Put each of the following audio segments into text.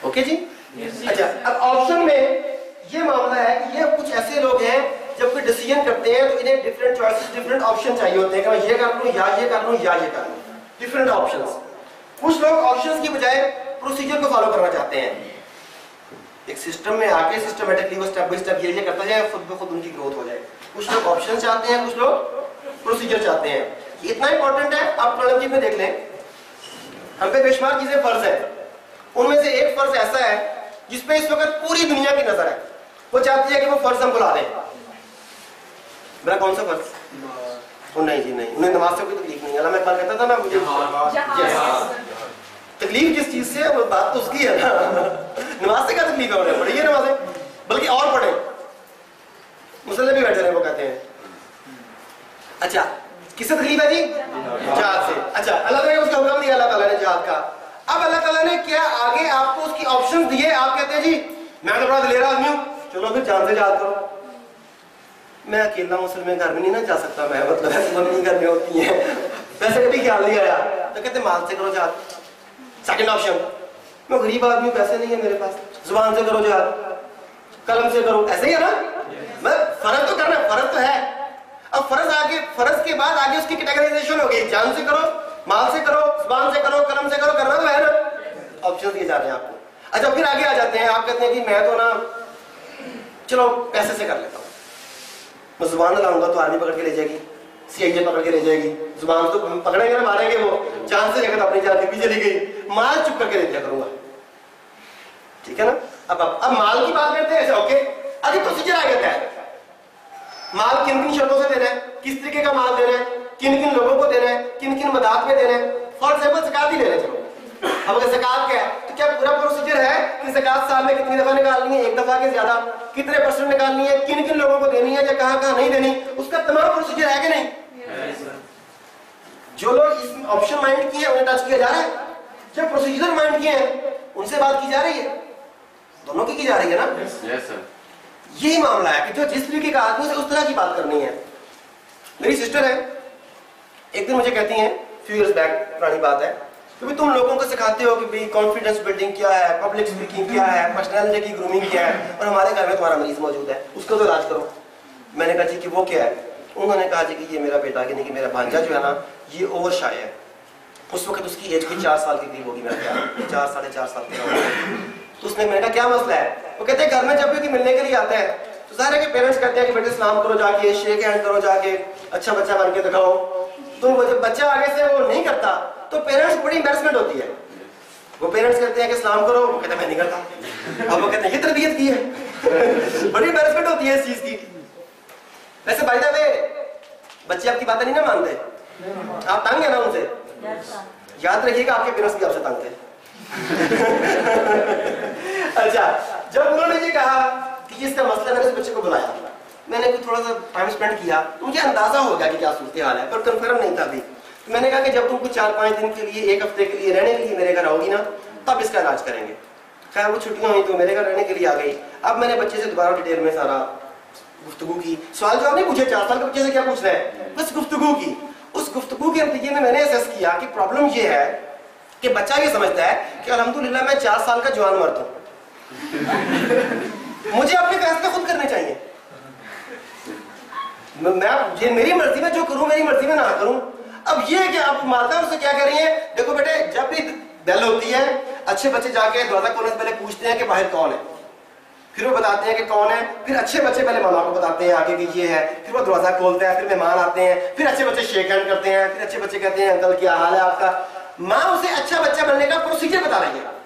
Okay जी। अच्छा, अब option में ये मामला है कि ये कुछ ऐसे लोग हैं जब कोई डिसीजन करते हैं तो इन्हें डिफरेंट चॉइसेस, डिफरेंट ऑप्शन चाहिए होते हैं कि मैं ये कर लूं या ये कर लूं या ये कर लूं, डिफरेंट ऑप्शंस। कुछ लोग ऑप्शंस की बजाय प्रोसीजर को फॉलो करना चाहते हैं, एक सिस्टम में आके सिस्टमेटिकली वो स्टेप बाय स्टेप ये करता जाए, खुद ब खुद उनकी ग्रोथ हो जाए। कुछ लोग ऑप्शन चाहते हैं, कुछ लोग प्रोसीजर चाहते हैं। ये इतना इंपॉर्टेंट है, आप प्रॉब्लम में देख लें, हम पे बेशुमार चीजें फर्ज है, उनमें से एक फर्ज ऐसा है जिसपे इस वक्त पूरी दुनिया की नजर है, वो चाहती है कि वो फर्ज हम बुला दें। मेरा कौन सा फर्ज? वो नहीं जी नहीं, उन्हें नमाज से कोई तकलीफ नहीं है। मैं कल कहता था ना मुझे तकलीफ जिस चीज से, वो बात तो उसकी है ना। नमाज से क्या तकलीफ है? उन्हें पढ़िए नमाजें, बल्कि और पढ़े, मुसल्ले भी बैठे रहे, वो कहते हैं। अच्छा, किससे तकलीफ है जी? जिहाद से। अच्छा, अल्लाह ताला ने उसका हुक्म दिया, अल्लाह ताला ने जिहाद का। अब अल्लाह ताला ने क्या आगे आपको उसकी ऑप्शन दिए, आप कहते हैं जी मैं तो बड़ा दिलेर आदमी हूं, चलो फिर जान से जिहाद करो। मैं अकेला मुसलमान घर में नहीं ना जा सकता, मैं मतलब ऐसी मम्मी घर में होती है, वैसे कभी ख्याल नहीं आया, तो कहते माल से करो जिहाद। सेकंड ऑप्शन, मैं गरीब आदमी हूं, पैसे नहीं है मेरे पास, जुबान से करो जिहाद, कलम से करो, ऐसे ही है ना। मैं फर्ज तो करना, फर्ज तो है। अब फर्ज आगे, फर्ज के बाद आगे उसकी कैटेगराइजेशन हो गई, जान से करो, माल से करो, जुबान से करो, कलम से करो, करना तो है ना। ऑप्शन दिए जाते हैं आपको। अच्छा, फिर आगे आ जाते हैं, आप कहते हैं कि मैं तो ना चलो पैसे से कर लेता हूँ, मैं जुबान लगाऊंगा तो आर्मी पकड़ के ले जाएगी, सीआईए पकड़ के ले जाएगी, जुबान तो पकड़ेंगे ना, मारेंगे वो, जान से जगह अपनी जान भी चली गई, माल चुप करके ले दिया करूंगा, ठीक है ना। अब माल की बात करते हैं। ओके, अभी प्रोसीजर आ गया है, माल किन किन शर्तों से दे रहे हैं, किस तरीके का माल दे रहे हैं, किन किन लोगों को दे रहे हैं, किन किन मदाद में दे रहे हैं। फॉर एग्जाम्पल ज़कात ही ले रहे हैं, चलो अब अगर ज़कात क्या है तो क्या पूरा प्रोसीजर है कि ज़कात साल में कितनी दफा निकालनी है, एक दफा के ज्यादा, कितने परसेंट निकालनी है, किन किन लोगों को देनी है या कहां कहां नहीं देनी, उसका तमाम प्रोसीजर है कि नहीं? जो लोग इस ऑप्शन माइंड किए हैं उन्हें टच किया जा रहा है, जो प्रोसीजर माइंड किए हैं उनसे बात की जा रही है, दोनों की जा रही है ना। यस सर, यही मामला है कि जो जिस तरीके का आदमी से उस तरह की बात करनी है। मेरी सिस्टर है, एक दिन मुझे कहती हैं, फ्यू इयर्स बैक पुरानी बात है, क्योंकि तुम लोगों को सिखाते हो कि भाई कॉन्फिडेंस बिल्डिंग क्या है, पब्लिक स्पीकिंग क्या है, पर्सनालिटी की ग्रूमिंग क्या है, और हमारे घर में तुम्हारा मरीज मौजूद है, उसको तो इलाज करो। मैंने कहा जी कि वो क्या है? उन्होंने कहा जी कि ये मेरा बेटा, कि मेरा भांजा जो है ना, ये ओवर शाय है। उस वक्त उसकी एज की 4 साल की करीब होगी, मेरा ख्याल 4 साढ़े 4 साल की। तो उसने, मैंने कहा क्या मसला है? वो कहते हैं घर में जब भी मिलने के लिए आते हैं तो सारे के पेरेंट्स कहते हैं कि बेटे सलाम करो जाके, शेक हैंड करो जाके, अच्छा बच्चा बन के दिखाओ। तो वो जब बच्चा आगे से वो नहीं करता तो पेरेंट्स बड़ी एम्बैरेसमेंट होती है। वो पेरेंट्स कहते हैं कि सलाम करो, वो कहते हैं मैं नहीं करता, और वो कहते हैं ये तरबियत की है। बड़ी एम्बैरेसमेंट होती है इस चीज की। वैसे बाय द वे बच्चे आपकी बातें नहीं ना मानते, आप तंग है ना उनसे, याद रखिएगा आपके पेरेंट्स भी आपसे तंग थे। अच्छा, जब उन्होंने ये कहा कि इसका मसला, मैंने उस बच्चे को बुलाया, मैंने भी थोड़ा सा टाइम स्पेंड किया, तो मुझे अंदाजा हो गया कि क्या सूरत हाल है, पर कंफर्म नहीं था अभी। तो मैंने कहा कि जब तुम कुछ 4-5 दिन के लिए, 1 हफ्ते के लिए रहने के लिए मेरे घर आओगी ना, तब इसका इलाज करेंगे। खैर वो छुट्टियां हुई तो मेरे घर रहने के लिए आ गई। अब मैंने बच्चे से दोबारा डिटेल में सारा गुफ्तगू की, सवाल जवाब नहीं पूछे, 4 साल के बच्चे से क्या पूछ रहे हैं, बस गुफ्तगू की। उस गुफ्तगू के नतीजे में मैंने असेस किया कि प्रॉब्लम ये है कि बच्चा ये समझता है कि अल्हम्दुलिल्लाह मैं 4 साल का जवान मर्द हूं, मुझे अपने फैसले खुद करने चाहिए, मैं मेरी मर्जी में जो करूं, मेरी मर्जी में ना करूं। अब ये क्या आप माता उससे क्या कह रही है, देखो बेटे जब भी बेल होती है, अच्छे बच्चे जाके दरवाजा खोलने से पहले पूछते हैं कि बाहर कौन है, फिर वो बताते हैं कि कौन है, फिर अच्छे बच्चे पहले मामा को बताते हैं आगे कि ये है, फिर वो दरवाजा खोलते हैं, फिर मेहमान आते हैं, फिर अच्छे बच्चे शेक हैंड करते हैं, फिर अच्छे बच्चे कहते हैं अंकल क्या हाल है आपका। माँ उसे अच्छा बच्चा बनने का प्रोसीजर बता रही है,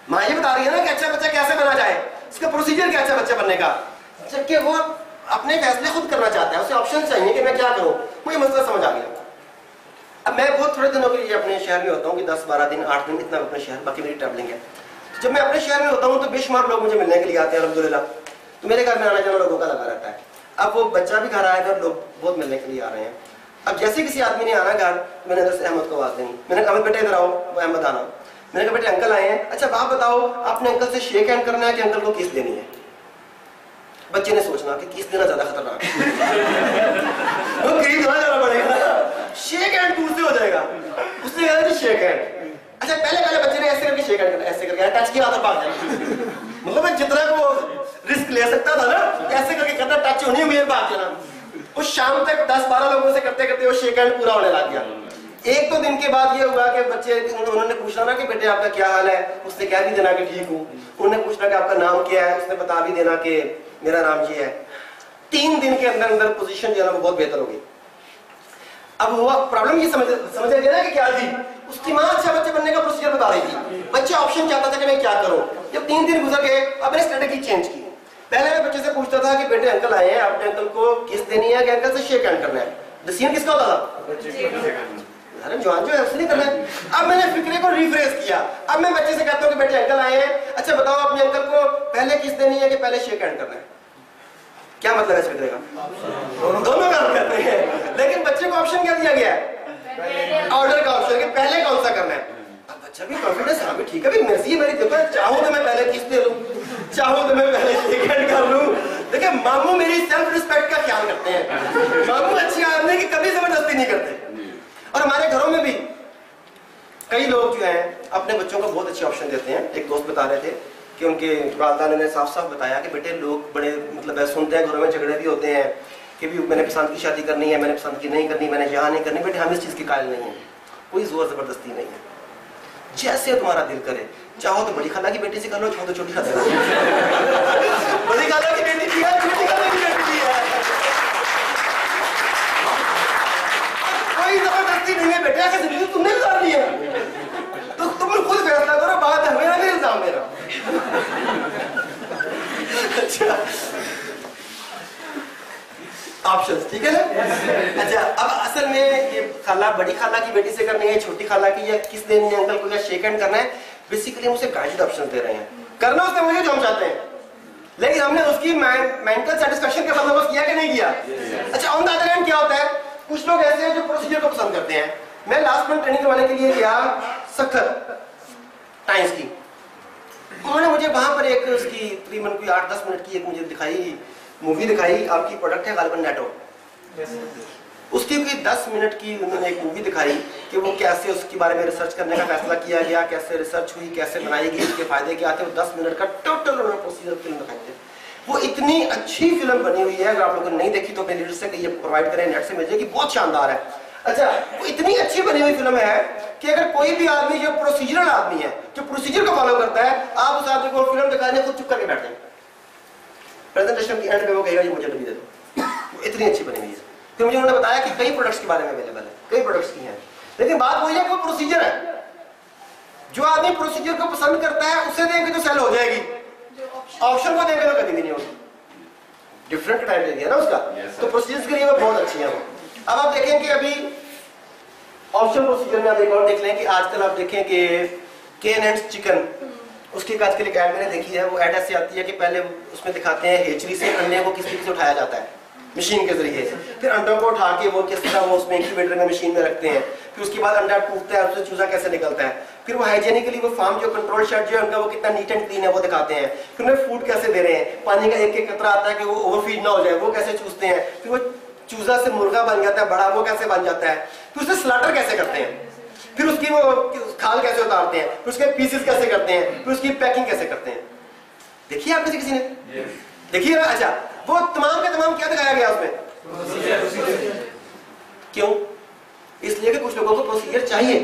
माँ ये बता रही है ना कि अच्छा बच्चा कैसे बना जाए, इसका प्रोसीजर क्या अच्छा बच्चा बनने का, जबकि वो अपने फैसले खुद करना चाहता है, उसे ऑप्शन चाहिए कि मैं क्या करूं। मुझे मसला समझ आ गया। अब मैं बहुत थोड़े दिनों के लिए अपने शहर में होता हूँ कि 10-12 दिन 8 दिन इतना अपने शहर, बाकी मेरी ट्रैवलिंग है। जब मैं अपने शहर में होता हूँ तो बेशुमार लोग मुझे मिलने के लिए आते हैं अल्हम्दुलिल्लाह, तो मेरे घर में आना जाना लोगों का लगा रहता है। अब वो बच्चा भी घर आएगा, लोग बहुत मिलने के लिए आ रहे हैं। अब जैसे किसी आदमी ने आना घर, मैंने इधर से अहमद को आवाज देनी, मैंने कहा बेटे इधर आओ, वो अहमद आना, मैंने कहा बेटे अंकल आए हैं, अच्छा आप बताओ आपने अंकल से शेक हैंड करना है कि अंकल को किस देनी है। बच्चे ने सोचना कि किस देना ज्यादा खतरनाक है, वो करीब जाना पड़ेगा, शेक हैंड दूर से हो जाएगा, उसने कहा शेक हैंड। अच्छा पहले बच्चे ने ऐसे करके शेक हैंड करना, ऐसे करके टच किया तो भाग जाना। मतलब मैं जितना वो रिस्क ले सकता था ना, ऐसे करके करना, टच होनी हुई भाग जाना। उस शाम तक 10-12 लोगों से करते करते वो शेक हैंड पूरा होने लग गया। 1-2 दिन के बाद ये हुआ कि बच्चे, उन्होंने पूछना ना कि बेटे आपका क्या हाल है, उसने कह भी देना कि ठीक हूँ। उन्होंने पूछना कि आपका नाम क्या है, उसने बता भी देना कि मेरा नाम ये है। 3 दिन के अंदर अंदर पोजीशन जो है ना वो बहुत बेहतर होगी। अब हुआ प्रॉब्लम ये समझ गया ना कि क्या थी, उसकी माँ अच्छा बच्चे बनने का प्रोसीजर बता रही थी। बच्चा ऑप्शन चाहता था कि मैं क्या करूं। जब 3 दिन गुजर गए, अब मैंने स्ट्रेटेजी चेंज की। पहले मैं बच्चे से पूछता था कि बेटे अंकल आए हैं, आपने अंकल को किस देनी है कि अंकल से शेक हैंड करना है। डिसीजन किसका होता था? अरे जवान जो है उसने करना है। अब मैंने फिक्रे को रिफ्रेश किया। अब मैं बच्चे से कहता हूँ कि बेटे अंकल आए हैं, अच्छा बताओ अपने अंकल को पहले किस देनी है कि पहले शेक हैंड करना है। क्या मतलब है इस फिक्रे का? दोनों काम करते हैं, लेकिन बच्चे को ऑप्शन क्या दिया गया है? ऑर्डर का ऑप्शन कि पहले कौन सा करना है। अब बच्चा भी कॉन्फिडेंस, हाँ भी ठीक है, मर्जी है मेरी, देखो चाहूँ तो मैं पहले किस दे लूं, चाहूँ तो मैं पहले शेक हैंड कर लूं। देखिए मामू मेरी सेल्फ रिस्पेक्ट का ख्याल करते हैं। मामू अच्छे आदमी की कभी जबरदस्ती नहीं करते। और हमारे घरों में भी कई लोग जो हैं अपने बच्चों को बहुत अच्छे ऑप्शन देते हैं। एक दोस्त बता रहे थे कि उनके वालिदा ने साफ साफ बताया कि बेटे लोग बड़े मतलब सुनते हैं, घरों में झगड़े भी होते हैं कि भी मैंने पसंद की शादी करनी है, मैंने पसंद की नहीं करनी, मैंने यहाँ नहीं करनी। बेटे हम इस चीज़ की कायल नहीं है, कोई जोर जबरदस्ती नहीं है। जैसे तुम्हारा दिल करे, चाहो तो बड़ी खाला की बेटी से कर लो, चाहो तो छोटी खाला बड़ी खाला की बेटी की है, छोटी खाला की बेटी की है, कोई जबरदस्ती नहीं है। बेटे आगे जिंदगी तुमने गुजारनी है तो तुम खुद फैसला करो, बात है मेरा नहीं, इल्जाम मेरा। अच्छा ऑप्शंस ठीक है ना। अच्छा अब असल में ये खाला बड़ी खाला की बेटी से करनी है, छोटी खाला की, या किस देनी है अंकल को, या शेक हैंड करना है, बेसिकली हम उसे गाइडेड ऑप्शन दे रहे हैं। करना उसने मुझे जो हम चाहते हैं, लेकिन हमने उसकी मेंटल सेटिस्फेक्शन का बंदोबस्त किया कि नहीं किया। अच्छा ऑन द अदर हैंड क्या होता है, कुछ लोग ऐसे हैं जो प्रोसीजर को पसंद करते हैं। मैं लास्ट मंथ ट्रेनिंग करवाने के लिए गया सखर टाइम्स की। उन्होंने मुझे वहां पर एक उसकी तकरीबन कोई 8-10 मिनट की एक मुझे दिखाई मूवी दिखाई। आपकी प्रोडक्ट है गालिबन नेटो, उसकी कोई 10 मिनट की उन्होंने एक मूवी दिखाई कि वो कैसे उसके बारे में रिसर्च करने का फैसला किया गया, कैसे रिसर्च हुई, कैसे बनाई गई, उसके फायदे क्या थे। वो 10 मिनट का टोटल उन्होंने प्रोसीजर फिल्म दिखाई थी। वो इतनी अच्छी फिल्म बनी हुई है, अगर आप लोगों ने नहीं देखी तो अपने लीडर से ये प्रोवाइड करें, नेट से मिल जाएगी, बहुत शानदार है। अच्छा वो इतनी अच्छी बनी हुई फिल्म है कि अगर कोई भी आदमी जो प्रोसीजरल आदमी है, जो प्रोसीजर को फॉलो करता है, आप उस आदमी को फिल्म दिखाने खुद चुप करके बैठ जाएंगे। प्रेजेंटेशन की एंड पे वो कहेगा ये मुझे डब्बी दे दो। वो इतनी अच्छी बनी हुई है। फिर मुझे उन्होंने बताया कि कई प्रोडक्ट्स के बारे में अवेलेबल है, कई प्रोडक्ट्स की हैं, लेकिन बात वही है कि वो प्रोसीजर है। जो आदमी प्रोसीजर को पसंद करता है उसे देंगे तो सेल हो जाएगी, ऑप्शन को देंगे तो कभी भी नहीं होगी। डिफरेंट क्राइटेरिया ना उसका। तो प्रोसीजर के लिए वो बहुत अच्छी है। अब आप देखें कि अभी ऑप्शन प्रोसीजर में आप एक और देख लें कि आजकल आप देखें कि केन एंड चिकन, उसकी आजकल एक ऐड मैंने देखी है। वो ऐड ऐसी आती है कि पहले उसमें दिखाते हैं हेचरी से अंडे को किस तरीके से उठाया जाता है मशीन के जरिए से, फिर अंडों को उठा के वो किस तरह वो उसमें इंक्यूबेटर में मशीन में रखते हैं, फिर उसके बाद अंडा टूटता है, उससे चूजा कैसे निकलता है, फिर वो हाइजीनिकली वो फार्म जो कंट्रोल शेड जो है उनका वो कितना नीट एंड क्लीन है वो दिखाते हैं, फिर उन्हें फूड कैसे दे रहे हैं, पानी का एक एक कतरा आता है कि वो ओवरफीड ना हो जाए वो कैसे चूसते हैं, फिर वो चूजा से मुर्गा बन जाता है बड़ा वो कैसे बन जाता है, फिर उसे स्लाटर कैसे करते हैं, फिर उसकी वो खाल कैसे उतारते हैं, फिर उसके पीसेस कैसे करते हैं, फिर उसकी पैकिंग कैसे करते हैं। देखिए आप किसी ने देखिए ना। अच्छा वो तमाम के तमाम क्या दिखाया गया उसमें, क्यों? इसलिए कि कुछ लोगों को प्रोसीजर चाहिए।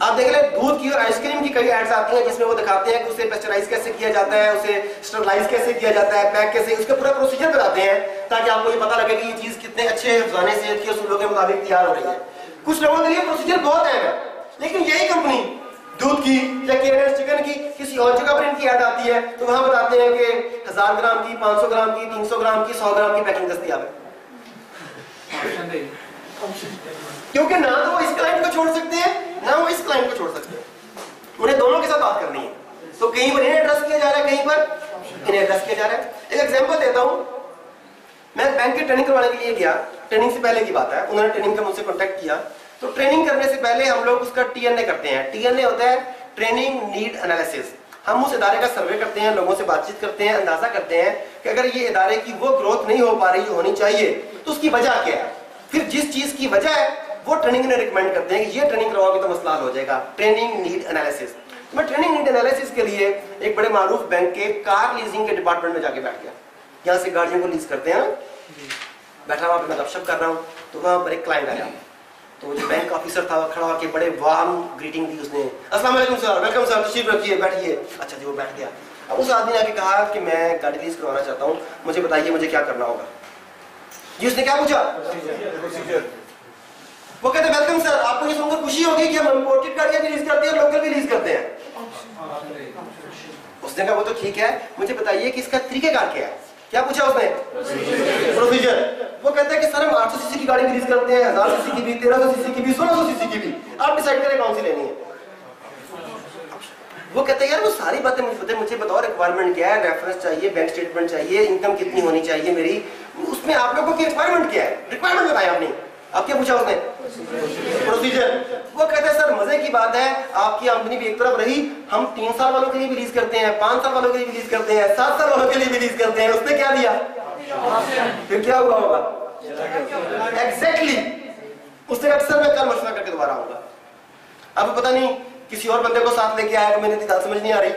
आप देख लें दूध की और आइसक्रीम की कई एड्स आती हैं जिसमें वो दिखाते हैं कि उसे पेस्चराइज कैसे किया जाता है, उसे स्टरलाइज कैसे किया जाता है, पैक कैसे, उसका पूरा प्रोसीजर बताते हैं ताकि आपको ये पता लगे कि ये चीज कितने अच्छे अफजाने से की उसूलों के मुताबिक तैयार हो रही है। कुछ लोगों के लिए प्रोसीजर बहुत अहम है, लेकिन यही कंपनी दूध की या केन चिकन की किसी और जगह पर इनकी ऐड आती है तो वहां बताते हैं कि 1000 ग्राम की, 500 ग्राम की, 300 ग्राम की, 100 ग्राम की पैकिंग दस्तयाब है। क्योंकि ना तो वो इस क्लाइंट को छोड़ सकते हैं ना वो इस क्लाइंट को छोड़ सकते हैं, उन्हें दोनों के साथ बात करनी है। तो कहीं पर इन्हें एड्रेस किया जा रहा है, कहीं पर इन्हें एड्रेस किया जा रहा है। एक एग्जांपल देता हूं, मैं बैंक की ट्रेनिंग करवाने के लिए गया, ट्रेनिंग से पहले की बात है, उन्होंने ट्रेनिंग का मुझसे कॉन्टेक्ट किया। तो ट्रेनिंग करने से पहले हम लोग उसका TNA करते हैं। TNA होता है ट्रेनिंग नीड एनालिसिस। हम उस इदारे का सर्वे करते हैं, लोगों से बातचीत करते हैं, अंदाजा करते हैं कि अगर ये इदारे की वो ग्रोथ नहीं हो पा रही जो होनी चाहिए तो उसकी वजह क्या है। फिर जिस चीज की वजह है वो ट्रेनिंग ने रिकमेंड करते हैं कि ये ट्रेनिंग करवाओगे तो मसला हल हो जाएगा। Training need analysis. मैं ट्रेनिंग नीड एनालिसिस के लिए एक बड़े मारूफ बैंक के कार लीजिंग के डिपार्टमेंट में जाके बैठ गया। यहाँ से गाड़ियों को लीज करते हैं ना, बैठा वहां पे मैं गपशप कर रहा हूँ, तो वहां पर एक क्लाइंट आया। तो जो बैंक ऑफिसर था खड़ा होकर बड़े वार्म ग्रीटिंग दी उसने, अस्सलाम वालेकुम सर, वेलकम सर, तशरीफ रखिए, बैठिए। अच्छा जी, वो बैठ गया। अब उस आदमी ने आके कहा कि मैं गाड़ी लीज करवाना चाहता हूँ, मुझे बताइए मुझे क्या करना होगा। जी उसने क्या पूछा? वो कहते वेलकम सर, आपको ये सुनकर खुशी होगी कि हम इंपोर्टेड गाड़ियां भी लीज करते हैं और लोकल भी लीज करते हैं। उसने कहा वो तो ठीक है, मुझे बताइए कि इसका तरीकेकार क्या है। क्या पूछा उसने? प्रोसीजर। वो कहता है कि सर हम 800 सीसी की गाड़ी भी लीज करते हैं, 1000 सीसी की भी, 1300 सीसी की भी, 1600 सीसी की भी, आप डिसाइड करें कौन सी लेनी है। वो कहते हैं यार वो सारी बातें मुझे पता है, मुझे बताओ रिक्वायरमेंट क्या है, रेफरेंस चाहिए, बैंक स्टेटमेंट चाहिए, इनकम कितनी होनी चाहिए मेरी, उसमें आप लोगों की रिक्वायरमेंट क्या है, रिक्वायरमेंट बताएं आपने। अब क्या पूछा उसने? प्रोसीजर। वो कहते हैं सर मजे की बात है, आपकी आमदनी भी एक तरफ रही, हम 3 साल वालों के लिए भी लीज करते हैं, 5 साल वालों के लिए भी लीज करते हैं, 7 साल वालों के लिए भी लीज करते हैं। उसने क्या दिया? फिर क्या हुआ होगा? एग्जैक्टली। उसने कहा सर मैं कल मशवरा करके दोबारा आऊंगा। अब पता नहीं किसी और बंदे को साथ लेके आया, मेरी बात समझ नहीं आ रही,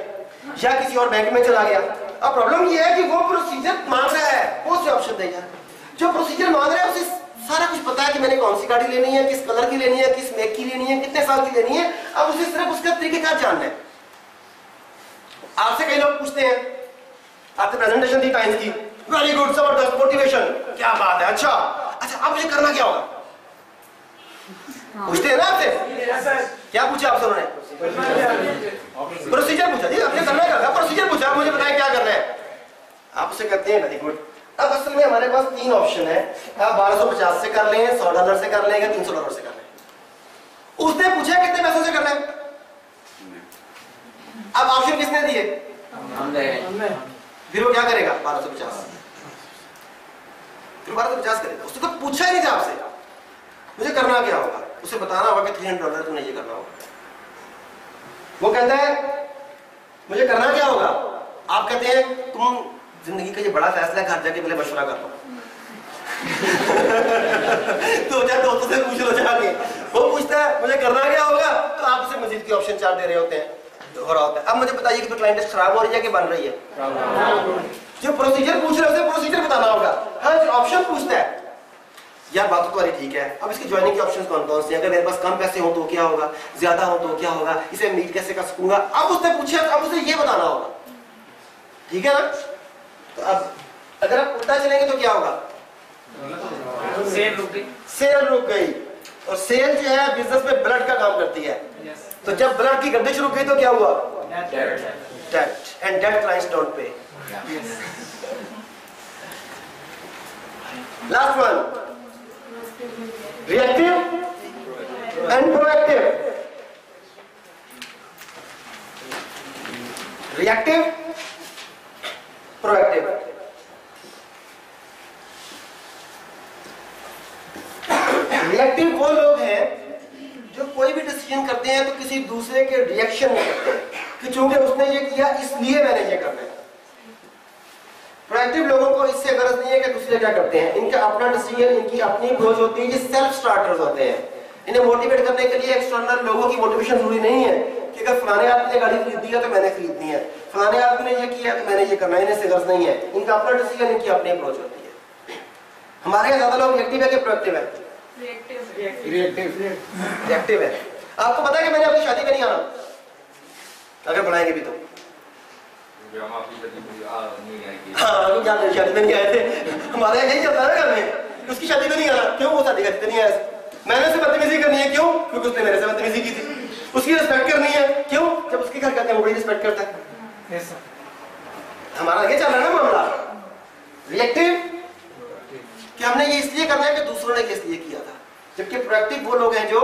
या किसी और बैंक में चला गया। अब प्रॉब्लम ये है कि वो प्रोसीजर मांग रहा है, कौन से ऑप्शन देगा? जो प्रोसीजर मांग रहा है उसे सारा कुछ पता है कि मैंने कौन सी गाड़ी लेनी है, किस कलर की लेनी है, किस मेक की लेनी है, कितने साल की लेनी है। अब उसे सिर्फ उसका तरीकेकार जानना है। आपसे कई लोग पूछते हैं, आपने प्रेजेंटेशन दी टाइम्स की, वेरी गुड, जबरदस्त, मोटिवेशन, क्या बात है, अच्छा अब मुझे करना क्या होगा? पूछते हैं ना आपसे। क्या पूछा आपसे उन्होंने? प्रोसीजर पूछा। जी आपने करना क्या? प्रोसीजर पूछा, मुझे बताएं क्या करना है। आप उसे कहते हैं वेरी गुड। अब असल में हमारे पास 3 ऑप्शन है, आप 1250 से कर लें, $100 से कर लें, $300 से कर लें। उसने पूछा कितने पैसों से करना है। अब ऑप्शन किसने दिए? फिर वो क्या करेगा? 1250। फिर 1250 करेगा। उसने तो पूछा ही नहीं था आपसे मुझे करना क्या होगा। उसे बताना होगा कि $300 तुमने ये करना होगा। वो कहता है मुझे करना क्या होगा। आप कहते हैं तुम जिंदगी का ये बड़ा फैसला है, घर जाके पहले मशवरा कर लो। तो चाहे दोस्तों से पूछ लो जाके। वो पूछता है मुझे करना क्या होगा, तो आप उसे मजीद की ऑप्शन 4 दे रहे होते हैं, हो रहा होता है। अब मुझे बताइए कि तो क्लाइंट खराब हो रही है कि बन रही है? जो प्रोसीजर पूछ रहे हैं प्रोसीजर बताना होगा। हाँ जो ऑप्शन पूछता है यार बात तो तुम्हारी ठीक है, अब इसकी ज्वाइनिंग के ऑप्शंस कौन कौन से, अगर मेरे पास कम पैसे हो तो क्या होगा, ज्यादा हो तो क्या होगा, इसे मीट कैसे कर सकूंगा। अब उसने पूछा, अब उसे ये बताना होगा, ठीक है ना। तो अब अगर आप उल्टा चलेंगे तो क्या होगा? सेल रुक गई। सेल रुक गई। और सेल जो है बिजनेस में ब्लड का काम करती है। तो जब ब्लड की गर्दिश रुक गई तो क्या हुआ? Debt. And debt clients don't pay. Last one, reactive and proactive. Reactive, proactive. Reactive वो लोग हैं जो कोई भी डिसीजन करते हैं तो किसी दूसरे के रिएक्शन में करते हैं कि चूंकि उसने ये किया इसलिए मैंने ये करना है। प्रोएक्टिव लोगों को इससे गरज नहीं है कि दूसरे क्या करते हैं, इनका अपना डिसीजन, इनकी अपनी अप्रोच होती है। ये सेल्फ स्टार्टर्स होते हैं। इन्हें मोटिवेट करने के लिए एक्सटर्नल लोगों की मोटिवेशन जरूरी नहीं है कि अगर फलाने आदमी ने गाड़ी खरीदी है तो मैंने खरीदनी है, फलाने आदमी ने ये किया तो मैंने ये करना है। इन्हें से गरज नहीं है, इनका अपना डिसीजन, इनकी अपनी अप्रोच होती है। हमारे यहाँ ज्यादा लोग रिएक्टिव है कि प्रोएक्टिव है? रिएक्टिव है। आपको पता है कि मैंने अपनी शादी में नहीं आना, अगर बनाएंगे भी तो हाँ शादी में नहीं आए थे। हमारे यहाँ यही चलता है ना घर में, उसकी शादी में नहीं आना, क्यों? वो शादी करते नहीं आया। मैंने उससे बदतमीजी करनी है, क्यों? क्योंकि उसने मेरे से बदतमीजी की थी। उसकी रिस्पेक्ट करनी है, क्यों? जब उसके घर कहते हैं वो बड़ी रिस्पेक्ट करता है। हमारा ये चल रहा है ना मामला। रिएक्टिव कि हमने ये इसलिए करना है कि दूसरों ने इसलिए किया था, जबकि प्रोएक्टिव वो लोग हैं जो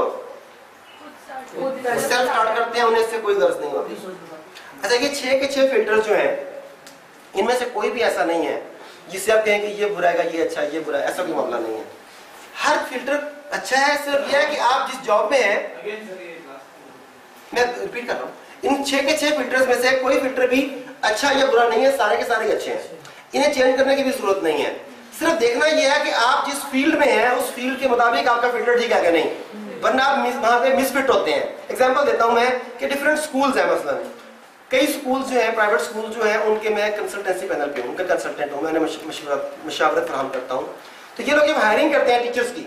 सेल्फ स्टार्ट करते हैं, उन्हें इससे कोई गर्ज नहीं होती। अच्छा ये 6 के 6 फिल्टर जो हैं, इनमें से कोई भी ऐसा नहीं है जिससे आप कहें कि ये बुरा है, ये अच्छा है, ये बुरा है, ऐसा कोई मामला नहीं है। हर फिल्टर अच्छा है, सिर्फ यह है कि आप जिस जॉब में हैं, मैं रिपीट कर रहा हूँ, इन 6 के 6 फिल्टर्स में से कोई फिल्टर भी अच्छा या बुरा नहीं है, सारे के सारे अच्छे हैं। इन्हें चेंज करने की भी जरूरत नहीं है। सिर्फ देखना यह है कि आप जिस फील्ड में हैं उस फील्ड के मुताबिक आपका फिल्टर ठीक है कि नहीं। वरना आप वहां पे मिसफिट होते हैं। एग्जांपल देता हूं मैं कि डिफरेंट स्कूल्स हैं, मसलन कई स्कूल्स जो हैं, प्राइवेट स्कूल जो हैं, उनके मैं कंसल्टेंसी पैनल पे हूँ, उनका कंसल्टेंट हूँ, मैंने मशवरत फराहम करता हूँ। तो ये लोग जब हायरिंग करते हैं टीचर्स की,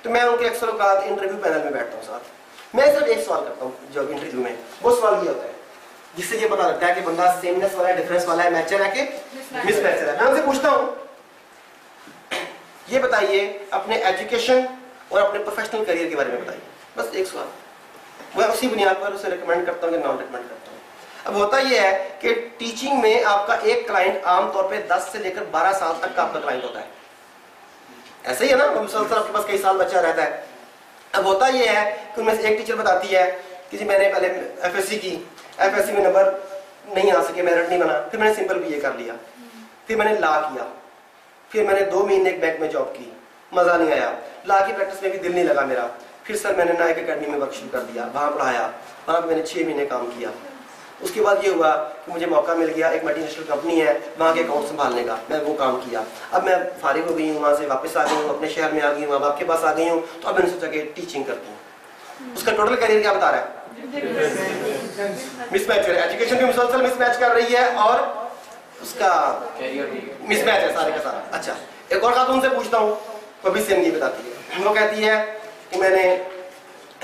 तो मैं उनके अक्सर औकात इंटरव्यू पैनल में बैठता हूँ साथ। मैं सिर्फ एक सवाल करता हूँ जो इंटरव्यू में, वो सवाल ये होता है जिससे ये पता लगता है कि बंदा सेमनेस वाला है, डिफरेंस वाला है, मैचर है कि मिसमैचर है। मैं उनसे पूछता हूँ, ये बताइए अपने एजुकेशन और अपने प्रोफेशनल करियर के बारे में बताइए, बस एक सवाल। मैं उसी बुनियाद पर उसे रिकमेंड करता हूँ कि नॉन रिकमेंड करता हूँ। अब होता यह है कि टीचिंग में आपका एक क्लाइंट आमतौर पे 10 से लेकर 12 साल तक का आपका क्लाइंट होता है, ऐसे ही है ना, मुसलसल आपके पास कई साल बच्चा रहता है। अब होता यह है कि उनमें से एक टीचर बताती है कि जी मैंने पहले एफएससी की, एफएससी में नंबर नहीं आ सके, मेरिट नहीं बना, फिर मैंने सिंपल बीए कर लिया, फिर मैंने लॉ किया, फिर मैंने 2 महीने एक बैंक में जॉब की, मजा नहीं आया, लॉ की प्रैक्टिस में भी दिल नहीं लगा मेरा, फिर सर मैंने नायक अकेडमी में वर्क शुरू कर दिया, वहाँ पढ़ाया, वहाँ मैंने 6 महीने काम किया। उसके बाद ये हुआ कि मुझे मौका मिल गया, एक मल्टीनेशनल कंपनी है वहाँ के अकाउंट संभालने का, मैं वो काम किया। अब मैं फारिग हो गई हूँ, वहाँ से वापस आ गई हूँ, अपने शहर में आ गई हूँ, माँ बाप के पास आ गई हूँ, तो अब मैंने सोचा कि टीचिंग करती हूँ। उसका टोटल करियर क्या बता रहा है? मिसमैच कर, एजुकेशन भी मुसलसल मिसमैच कर रही है और उसका मिसमैच है सारे का सारा। अच्छा, एक और खातून से पूछता हूँ, वो भी सेम ये बताती है। वो कहती है कि मैंने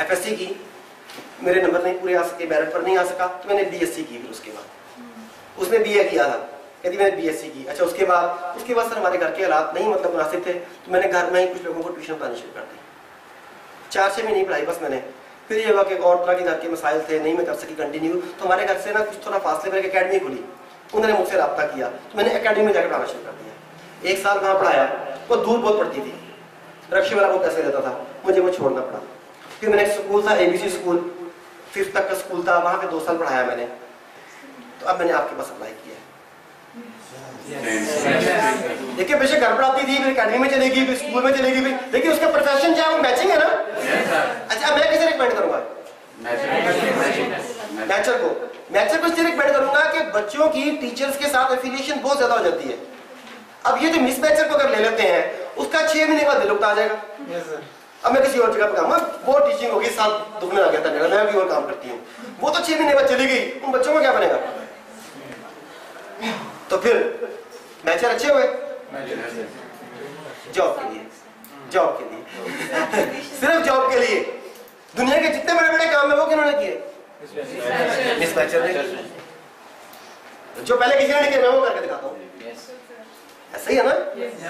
एफएससी की, मेरे नंबर नहीं पूरे आ सके, मेरिट पर नहीं आ सका, तो मैंने बीएससी की। फिर उसके बाद उसने बीए किया था, कहती मैंने बीएससी की। अच्छा, उसके बाद सर हमारे घर के हालात नहीं मतलब मुनासिब थे, तो मैंने घर में ही कुछ लोगों को ट्यूशन पढ़ानी शुरू कर दी। 4-6 महीने नहीं पढ़ाई बस मैंने। फिर ये हुआ कि और तरह के घर के मसाइल थे, नहीं मैं कर सकी कंटिन्यू, तो हमारे घर से ना कुछ थोड़ा फासले पर एक अकेडमी खुली, उन्होंने मुझसे रब्ता किया, तो मैंने अकेडमी में जाकर पढ़ाना शुरू कर दिया। 1 साल वहाँ पढ़ाया, वो दूर बहुत पड़ती थी, रक्षा वाला बहुत पैसे देता था, मुझे वो छोड़ना पड़ा। फिर मैंने एक स्कूल था, ABC स्कूल, 5th तक का स्कूल था, वहाँ पे 2 साल पढ़ाया मैंने। तो अब मैंने आपके पास अप्लाई किया। देखिए बेशक घर पढ़ाती थी, फिर अकेडमी में चलेगी, फिर स्कूल में चलेगी, फिर देखिए उसका प्रोफेशन क्या है, वो मैचिंग है ना। अच्छा, मैं किसे रिकमेंड करूंगा? मैचर को इसलिए रिकमेंड करूंगा कि बच्चों की टीचर्स के साथ एफिलिएशन बहुत ज्यादा हो जाती है। अब ये जो मिसमैचर को अगर ले लेते हैं, उसका 6 महीने बाद दिल उगता आ जाएगा। अब मैं किसी और जगह पर काम, वो टीचिंग होगी, साल दुगने आ गया था मेरा, मैं भी और काम करती हूँ, वो तो 6 महीने बाद चली गई, उन बच्चों को क्या बनेगा? तो फिर मैचर अच्छे हुए जॉब के लिए, जॉब के लिए सिर्फ जॉब के लिए। दुनिया के जितने बड़े बड़े काम है वो किन्होंने किए? मिसमैचर ने। जो पहले किसी ने नहीं किया, मैं वो करके दिखाता हूँ। ऐसा ही है ना,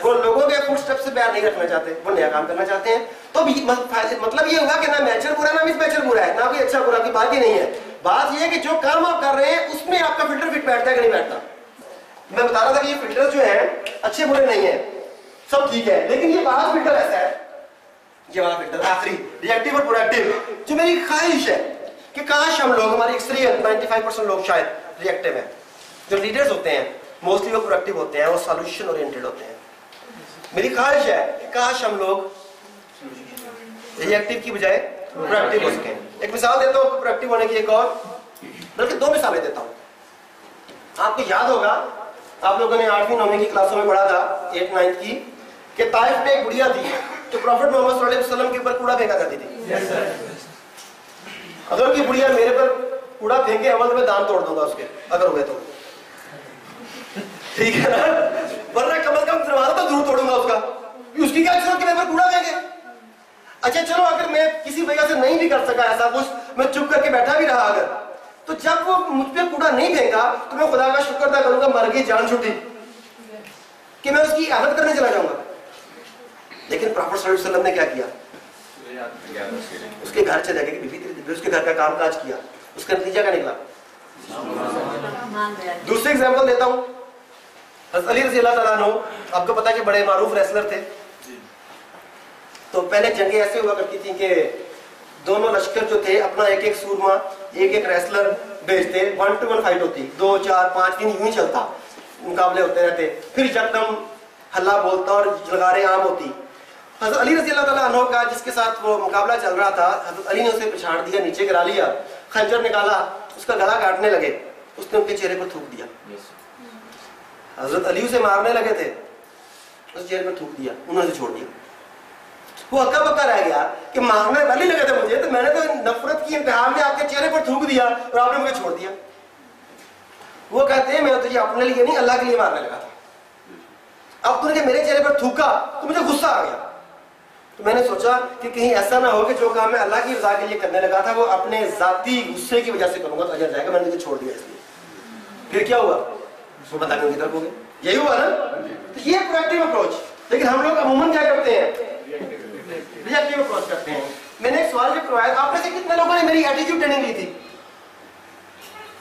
वो लोगों के फुटस्टेप से प्यार नहीं रखना चाहते, वो नया काम करना चाहते हैं। तो मतलब ये हुआ कि ना मैचर बुरा ना मिसमैचर बुरा है, ना कोई अच्छा बुरा की बात ही नहीं है। बात ये है कि जो काम आप कर रहे हैं उसमें आपका फिल्टर फिट बैठता है कि नहीं बैठता। मैं बता रहा था कि ये फिल्टर जो है अच्छे बुरे नहीं है, सब ठीक है, लेकिन ये वाला फिल्टर ऐसा है, ये वाला फिल्टर आखिरी रिएक्टिव और प्रोडक्टिव, जो मेरी ख्वाहिश है कि काश हम लोग, हमारी अक्सरियत 95% लोग शायद रिएक्टिव है। जो लीडर्स होते हैं मोस्टली वो प्रोडक्टिव होते हैं, वो सॉल्यूशन ओरिएंटेड होते हैं। मेरी ख्वाहिश है कि काश हम लोग रिएक्टिव की बजाय प्रोडक्टिव हो सकें। एक मिसाल देता हूँ प्रोडक्टिव होने की, एक और बल्कि 2 मिसालें देता हूँ। आपको याद होगा, आप लोगों ने 8वीं 9वीं की क्लासों में पढ़ा था, 8th 9th की, कि ताइफ में एक बुढ़िया थी जो प्रॉफेट मोहम्मद सल्लल्लाहु अलैहि वसल्लम के ऊपर कूड़ा फेंका करती थी। अगर उनकी बुढ़िया मेरे पर कूड़ा फेंके, अवल में दांत तोड़ दूंगा उसके, अगर हुए तो ठीक है ना, वरना कम से कम दरवाजा तो जरूर तोड़ूंगा उसका। उसकी क्या जरूरत कि मेरे पर कूड़ा फेंके? अच्छा चलो, अगर मैं किसी वजह से नहीं भी कर सका ऐसा कुछ, मैं चुप करके बैठा भी रहा अगर, तो जब वो मुझ पे कूड़ा नहीं फेंका तो मैं खुदा का शुक्र अदा करूंगा, मर गई जान छूटी, कि मैं उसकी इबादत करने चला जाऊंगा। लेकिन प्रॉफेट सल्लल्लाहु अलैहि वसल्लम ने क्या किया? उसके घर चले गए, बीवी उसके घर का काम काज किया, उसका नतीजा क्या निकला? दूसरी एग्जांपल देता हूं, हज़रत अली रज़ी अल्लाह तआला अन्हु, आपको पता है कि बड़े मारूफ रेसलर थे। तो पहले जंगें ऐसे हुआ करती थी कि दोनों लश्कर जो थे अपना एक एक सूरमा, एक एक रेसलर भेजते, 1 to 1 फाइट होती, 2 4 5 दिन यूं ही चलता, मुकाबले होते रहते। फिर यकदम हल्ला बोलता और जगारे आम होती। हज़रत अली रज़ी अल्लाह तआला अन्हु का जिसके साथ वो मुकाबला चल रहा था, हज़रत अली ने उसे पछाड़ दिया, नीचे गिरा लिया, खंजर निकाला, उसका गला काटने लगे, उसने उनके चेहरे पर थूक दिया। हज़रत अली उसे मारने लगे थे, उस चेहरे पर थूक दिया, उन्होंने छोड़ दिया। वो हक्का बक्का रह गया कि मारने वाली लगे थे मुझे, तो मैंने तो नफरत की इंतहा में आपके चेहरे पर थूक दिया और आपने मुझे छोड़ दिया। वो कहते हैं मैं तुझे अपने लिए नहीं अल्लाह के लिए मारने लगा था, अब तूने मेरे चेहरे पर थूका तो मुझे गुस्सा आ गया। तो मैंने सोचा कि कहीं ऐसा ना हो कि जो काम मैं अल्लाह की रजा के लिए करने लगा था वो अपने जाती गुस्से की वजह से करूंगा तो अजर जाएगा, मैंने तुझे छोड़ दिया इसलिए। फिर क्या हुआ? वो बताने की तरफ हो गए, यही हुआ ना। तो ये प्रोएक्टिव अप्रोच। लेकिन हम लोग अमूमन क्या करते हैं? रिएक्टिव अप्रोच करते हैं। मैंने एक सवाल जब करवाया, आप में से कितने लोगों ने मेरी एटीट्यूड ट्रेनिंग ली थी?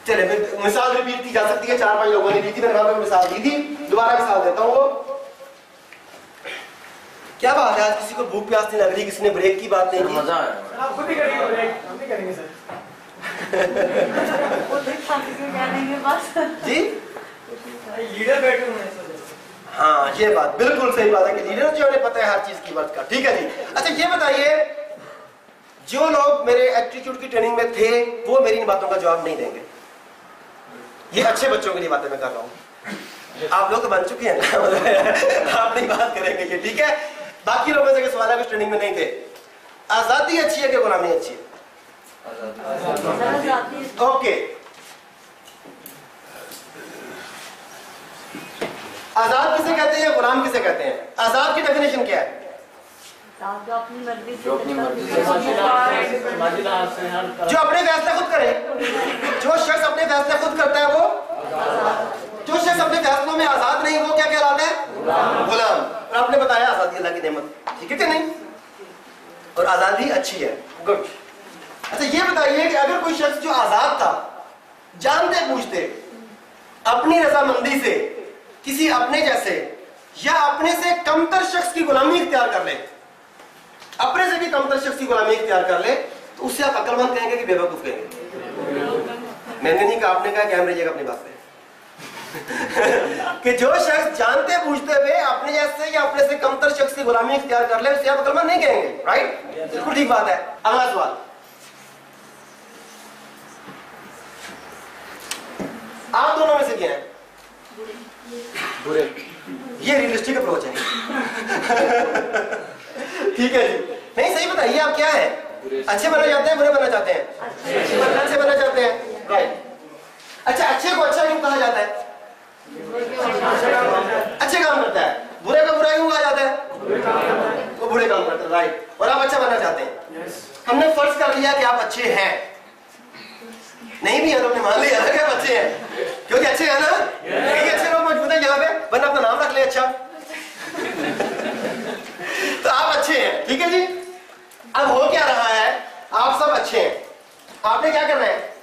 चले मिसाल रिपीट की जा सकती है, 4-5 लोगों ने ली थी, मैंने वहां पे मिसाल दी थी, दोबारा मिसाल देता हूँ। वो क्या बात है, आज किसी को भूख प्यास नहीं लग रही, किसी ने ब्रेक की बात नहीं की? मजा आया, खुद ही करेंगे ब्रेक, हम ही करेंगे सर। जी लीडर बैठे हुए हैं। हाँ ये बात बिल्कुल सही बात है कि लीडर जो उन्हें पता है हर चीज की वर्थ का। ठीक है जी। अच्छा ये बताइए, जो लोग मेरे एटीट्यूड की ट्रेनिंग में थे वो मेरी इन बातों का जवाब नहीं देंगे। ये अच्छे बच्चों के लिए बातें मैं कर रहा हूँ, आप लोग तो बन चुके हैं ना आप नहीं बात करेंगे ये, ठीक है। बाकी लोगों से सवाल है कुछ ट्रेनिंग में नहीं थे। आजादी अच्छी है कि गुलामी अच्छी है? ओके, आजाद किसे कहते हैं, गुलाम किसे कहते हैं? आजाद की डेफिनेशन क्या है? जो अपनी मर्जी से, जो अपने फैसले खुद करे। जो शख्स अपने फैसले खुद करता है वो, जो शख्स अपने फैसलों में आजाद नहीं वो क्या कहलाता है? गुलाम। और आपने बताया आजादी अल्लाह की नेमत, ठीक है कि नहीं? और आजादी अच्छी है, गुड। अच्छा ये बताइए कि अगर कोई शख्स जो आजाद था, जानते पूछते अपनी रजामंदी से किसी अपने जैसे या अपने से कमतर शख्स की गुलामी इख्तियार कर ले, अपने से भी कमतर शख्स की गुलामी इख्तियार कर ले, तो उससे आप अक्लमंद कहेंगे कि बेवकूफ कहेंगे? मैंने नहीं कहा, आपने कहा, कैम रहिएगा अपनी बात पे कि जो शख्स जानते पूछते हुए अपने जैसे या अपने से कमतर शख्स की गुलामी इख्तियार कर ले, उससे आप अक्लमंद नहीं कहेंगे, राइट? बिल्कुल ठीक बात है। अगला सवाल, आप दोनों में से क्या है? बुरे। ये रियलिस्टिक अप्रोच है ठीक है जी। नहीं सही बताइए, आप क्या है? अच्छे बनना चाहते हैं, बुरे बनना चाहते हैं? अच्छे बनना चाहते हैं, राइट। अच्छा, अच्छे को अच्छा क्यों कहा जाता है? अच्छे काम करता है। बुरे का बुरा क्यों कहा जाता है? वो बुरे काम करता है, राइट। और आप अच्छा बनना चाहते हैं। हमने फर्ज कर लिया कि आप अच्छे हैं, नहीं भी है तो हमने मान लिया कि आप अच्छे हैं, क्योंकि अच्छे हैं ना, यही अच्छे लोग मौजूद हैं यहाँ पे, वरना अपना नाम रख ले अच्छा तो आप अच्छे हैं, ठीक है जी। अब हो क्या रहा है, आप सब अच्छे हैं, आपने क्या करना है?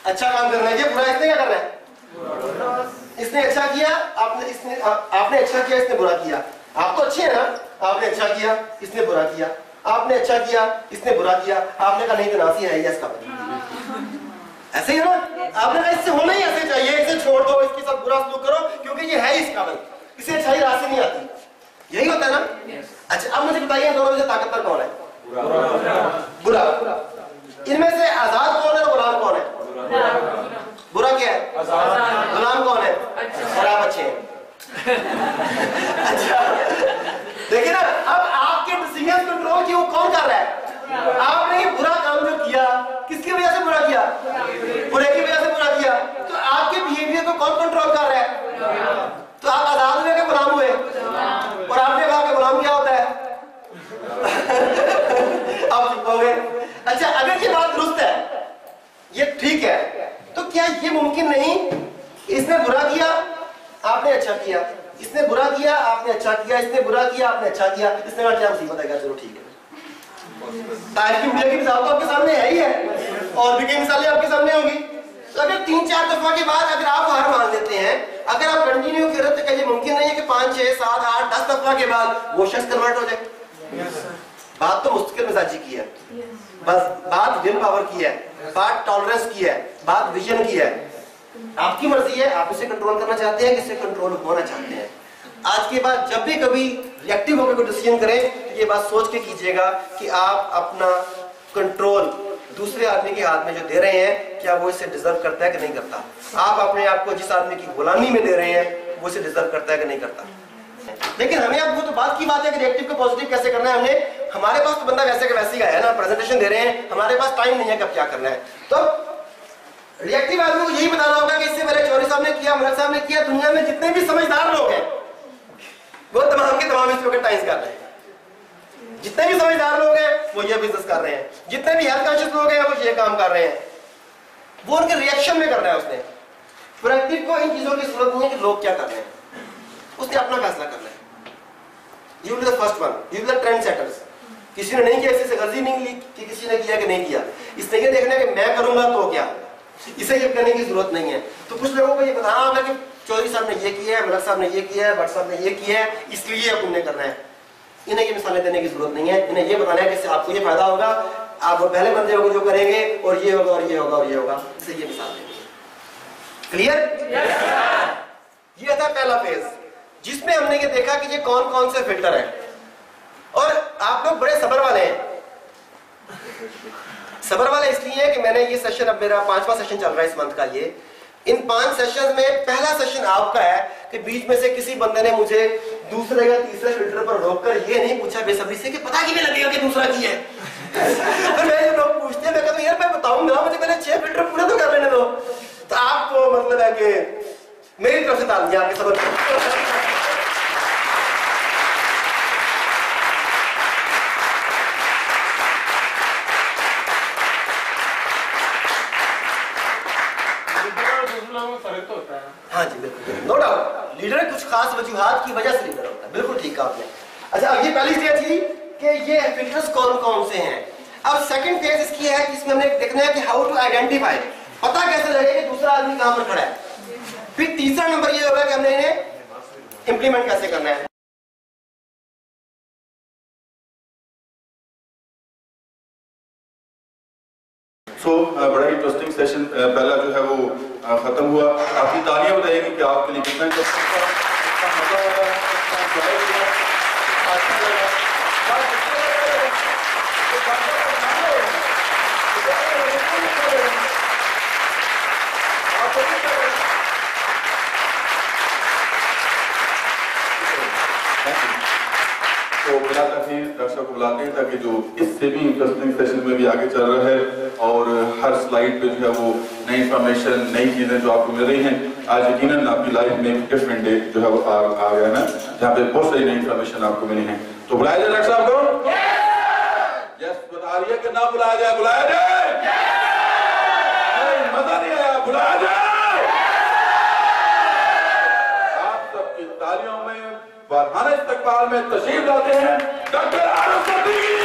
अच्छा काम करना है। ये बुरा इसने क्या करना है? इसने अच्छा किया, आपने अच्छा किया, इसने बुरा किया। आप तो अच्छे हैं ना, आपने अच्छा किया, इसने बुरा किया। आपने अच्छा किया, इसने बुरा किया। आपने कहा नहीं तो नासी है इसका, ऐसे ही है ना। आपने कहा इससे होना ही ऐसे चाहिए, इसे छोड़ दो, इसके साथ बुरा सलूक करो क्योंकि ये है इसका बल, इसे अच्छाई रास्ते नहीं आती, यही होता है ना। अच्छा अब मुझे बताइए दोनों में से ताकतवर कौन है? बुरा। इनमें से आजाद कौन है और गुलाम कौन है? बुरा क्या है? गुलाम कौन है? और आप अच्छे हैं अच्छा देखिए ना, अब आपके डिसीजन कंट्रोल की वो कौन कर रहा है? आपने ये बुरा काम जो किया, किसकी वजह से बुरा किया? बुरे की वजह से बुरा किया। तो आपके बिहेवियर को कौन कंट्रोल कर रहा है? तो आप आजाद हुए के गुलाम हुए? और आपने कहा कि गुलाम क्या होता है आप चुप हो गए। अच्छा अगर ये बात दुरुस्त है, ये ठीक है, तो क्या ये मुमकिन नहीं, इसने बुरा किया आपने अच्छा किया, इसने बुरा किया आपने अच्छा किया, इसने बुरा किया आपने अच्छा किया, इसने कहा क्या मुसीबत है, चलो ठीक है। तारीफ की मिसाल तो आपके सामने है ही है, और भी कई मिसालें आपके सामने होंगी। तो अगर 3-4 दफा के बाद अगर आप हार मान लेते हैं, अगर आप कंटिन्यू करें, तो क्या ये मुमकिन नहीं है कि 5, 6, 7, 8, 10 दफा के बाद वो शख्स कन्वर्ट हो जाए? बात तो मुस्तकिल मिजाजी की है, बस बात विल पावर की है, बात टॉलरेंस की है, बात विजन की है। आपकी मर्जी है, आप इसे कंट्रोल करना चाहते हैं, किसे कंट्रोल होना चाहते हैं। आज के बाद जब भी कभी रिएक्टिव होकर कोई डिसीजन करें, तो ये बात सोच के कीजिएगा कि आप अपना कंट्रोल दूसरे आदमी के हाथ में जो दे रहे हैं, क्या वो इसे डिजर्व करता है कि नहीं करता। आप अपने आप को जिस आदमी की गुलामी में दे रहे हैं, वो इसे डिजर्व करता है कि नहीं करता। लेकिन हमें अब वो तो बात की बात है कि रिएक्टिव को पॉजिटिव कैसे करना है। हमने हमारे पास तो बंदा वैसे का वैसे ही है ना, प्रेजेंटेशन दे रहे हैं, हमारे पास टाइम नहीं है कब क्या करना है। तो रिएक्टिव आदमी को यही बताना होगा कि इससे मेरे चौधरी साहब ने किया, मलक साहब ने किया, दुनिया में जितने भी समझदार लोग हैं वो तमाम के तमाम इस वक्त टाइम्स कर रहे हैं। जितने भी समझदार लोग हैं वो ये बिजनेस कर रहे हैं, जितने भी हेल्थ कॉन्शियस लोग हैं वो ये काम कर रहे हैं। वो उनके रिएक्शन में करना है उसने। प्रोएक्टिव को इन चीजों की जरूरत नहीं है कि लोग क्या कर रहे हैं, उसने अपना फैसला करना है। You will the first one, you will the trend setters. किसी ने नहीं किया इससे गर्जी नहीं ली कि किसी ने किया कि नहीं किया, इसने ये देखना है कि मैं करूंगा तो क्या, इसे ये करने की जरूरत नहीं है। तो कुछ लोगों को ये बताना होगा कि चौधरी साहब ने ये किया है, मलक साहब ने ये किया है, भट्ट साहब ने ये किया है, इसलिए अब तुमने करना है। इन्हें ये मिसालें देने की जरूरत नहीं है, इन्हें ये बताना है कि इससे आपको ये फायदा होगा, आप वो पहले बंदे होंगे जो करेंगे और ये होगा और ये होगा और ये होगा, इससे ये मिसाल देंगे। क्लियर? ये था पहला फेज जिसमें हमने ये देखा कि ये कौन कौन से फिल्टर है। और आप लोग बड़े सब्र वाले हैं। सब्र वाले इसलिए कि मैंने ये सेशन, अब मेरा 5वां सेशन चल रहा है इस मंथ का। ये इन 5 सेशन में पहला सेशन आपका है कि बीच में से किसी बंदे ने मुझे दूसरे या तीसरे फिल्टर पर रोककर ये नहीं पूछा बेसब्री से कि पता किਵੇਂ लगेगा कि दूसरा की है। तो मैं जब लोग पूछते हैं मैं कहता हूं यार मैं बताऊंगा, मुझे पहले 6 फिल्टर पूरे तो कर लेने दो। तो आपको मतलब है कि मेरी तरफ से तालियां आपके सब्र। हाँ जी बिल्कुल, नो डाउट लीडर कुछ खास वजूहात की वजह से लीडर होता है, बिल्कुल ठीक कहा आपने। अच्छा अब ये पहली स्टेज थी कि ये फिल्टर्स कौन कौन से हैं। अब सेकंड फेज इसकी है कि इसमें हमने देखना है कि हाउ टू आइडेंटिफाई, पता कैसे लगे कि दूसरा आदमी कहां पर खड़ा है। फिर तीसरा नंबर ये होगा कि हमने इन्हें इंप्लीमेंट कैसे करना है। बड़ा इंटरेस्टिंग सेशन पहला जो है वो खत्म हुआ। आपकी तालियां बताएगी कि आपके लिए कितना इंटरेस्टिंग था, मजा आया, तो बिना तकलीफ दर्शक को बुलाते हैं ताकि जो इससे भी इंटरेस्टिंग सेशन में भी आगे चल रहा है और हर स्लाइड पे जो है वो नई इंफॉर्मेशन, नई चीजें जो आपको मिल रही हैं। आज यकीनन आपकी लाइफ में एक डिफरेंट डे जो है वो आ गया ना, जहाँ पे बहुत सारी नई इंफॉर्मेशन आपको मिली है। तो बुलाया जाए डॉक्टर साहब को? यस बता रही है कि ना बुलाया जाए? बुलाया जाए? मजा नहीं आया? बुलाया जाए? आप सबकी तालियों में वारहाना इस्तकबाल में तशरीफ लाते हैं डॉक्टर आरिफ सदीकी।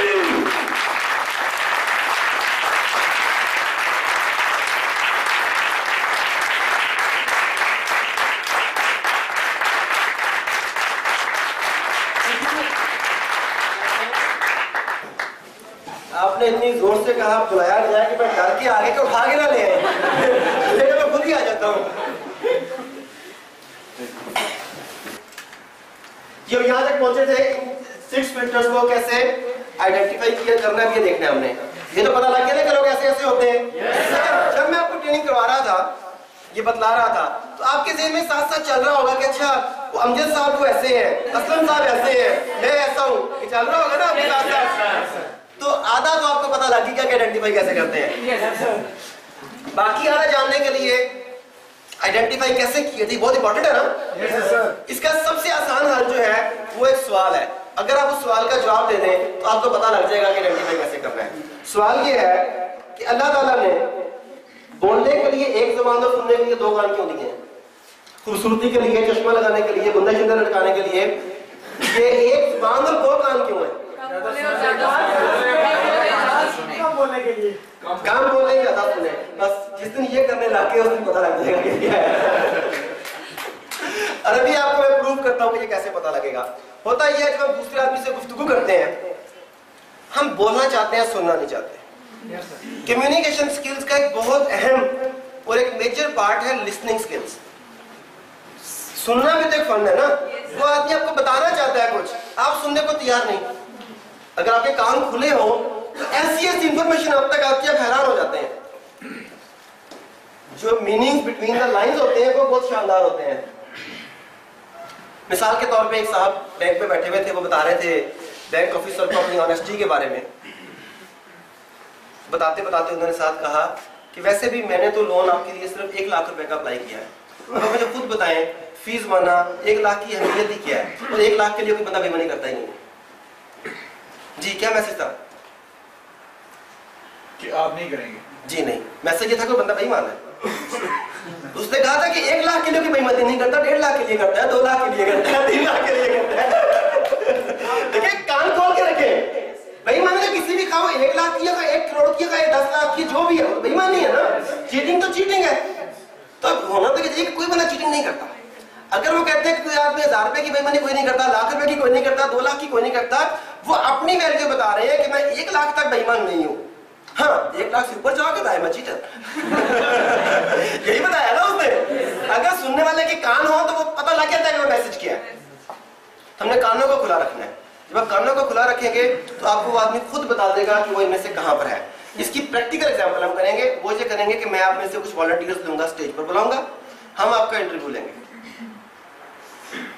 आपने इतनी जोर से कहा बुलाया जाए कि मैं डर के आगे को उठा के ना ले आए, लेकिन मैं खुद ही आ जाता हूँ। ये यहाँ तक पहुंचे थे 6 फिल्टर्स को कैसे आइडेंटिफाई किया करना है, ये देखना है हमने। ये तो पता लग गया ना कि लोग ऐसे ऐसे होते हैं। जब मैं आपको ट्रेनिंग करवा रहा था, ये बतला रहा था, तो आपके ज़हन में साथ साथ चल रहा होगा कि अच्छा वो अमजद साहब वो ऐसे हैं, असलम साहब ऐसे हैं, मैं ऐसा हूँ, ये चल रहा होगा ना आपके साथ साथ। तो आधा तो आपको पता लग गया कि आइडेंटिफाई कैसे करते हैं। बाकी आधा जानने के लिए आइडेंटिफाई कैसे किए थे बहुत इंपॉर्टेंट है ना। इसका सबसे आसान हल जो है वो एक सवाल है। अगर आप उस सवाल का जवाब दे दें तो आपको पता लग जाएगा कि आइडेंटिफाई कैसे करना है। सवाल ये है कि अल्लाह ताला ने बोलने के लिए एक जुबान और सुनने के लिए 2 कान क्यों दिए? खूबसूरती के लिए, चश्मा लगाने के लिए, बुंदा शुंदा लटकाने के लिए। ये एक जुबान और 2 कान क्यों है? काम बोलने की ज्यादा सुने। बस जिस दिन ये करने लगे उस दिन पता लग जाएगा कि क्या है। अरबी आपको मैं प्रूव करता हूँ कि ये कैसे पता लगेगा। होता यह है जब हम दूसरे आदमी से गुफ्तगू करते हैं, हम बोलना चाहते हैं, सुनना नहीं चाहते। कम्युनिकेशन स्किल्स का एक बहुत अहम और एक मेजर पार्ट है लिसनिंग स्किल्स। सुनना भी तो एक फन है ना। वो आदमी आपको बताना चाहता है कुछ, आप सुनने को तैयार नहीं। अगर आपके कान खुले हो तो ऐसी इंफॉर्मेशन अब तक आपकी, आप हैरान हो जाते हैं। जो मीनिंग्स बिटवीन द लाइंस होते हैं वो बहुत शानदार होते हैं। मिसाल के तौर पे एक साहब बैंक में बैठे हुए थे, वो बता रहे थे बैंक ऑफिसर को अपनी ऑनेस्टी के बारे में। बताते बताते उन्होंने साथ कहा कि वैसे भी मैंने तो लोन आपके लिए सिर्फ 1 लाख रुपए का अप्लाई किया है, अब मुझे खुद बताएं फीस माना 1 लाख की अहमियत ही क्या है, और 1 लाख के लिए कोई बंदा बेईमानी करता ही नहीं। जी क्या मैसेज था कि आप नहीं करेंगे? जी नहीं, मैसेज ये था कि बंदा बेईमान है। उसने कहा था कि 1 लाख के लिए कोई बेईमानी नहीं करता, 1.5 लाख के लिए करता है, 2 लाख के लिए करता है, 3 लाख के लिए करता है। देखिए कान खोल के रखें, बेईमानी तो किसी भी खाओ, 1 लाख की का 1 करोड़ की का 10 लाख की जो भी है बेईमानी है ना। चीटिंग तो चीटिंग है, तो होना तो चाहिए कि कोई बंदा चीटिंग नहीं करता। अगर वो कहते हैं कि आदमी 1000 रुपए की बेईमानी कोई नहीं करता, लाख रुपए की कोई नहीं करता, 2 लाख की कोई नहीं करता, वो अपनी वैल्यू बता रहे हैं कि मैं 1 लाख तक बेईमान नहीं हूं। हाँ 1 लाख से ऊपर जाओगे तो मैं चीटर। यही बताया ना उसने। अगर सुनने वाले के कान हो तो वो पता लग जाता है कि वो मैसेज क्या है। हमने कानों को खुला रखना है। जब आप कानों को खुला रखेंगे तो आपको वो आदमी खुद बता देगा कि वो इनमें से कहां पर है। इसकी प्रैक्टिकल एग्जांपल हम करेंगे। वो ये करेंगे कि मैं आप में से कुछ वॉलंटियर्स लूंगा, स्टेज पर बुलाऊंगा, हम आपका इंटरव्यू लेंगे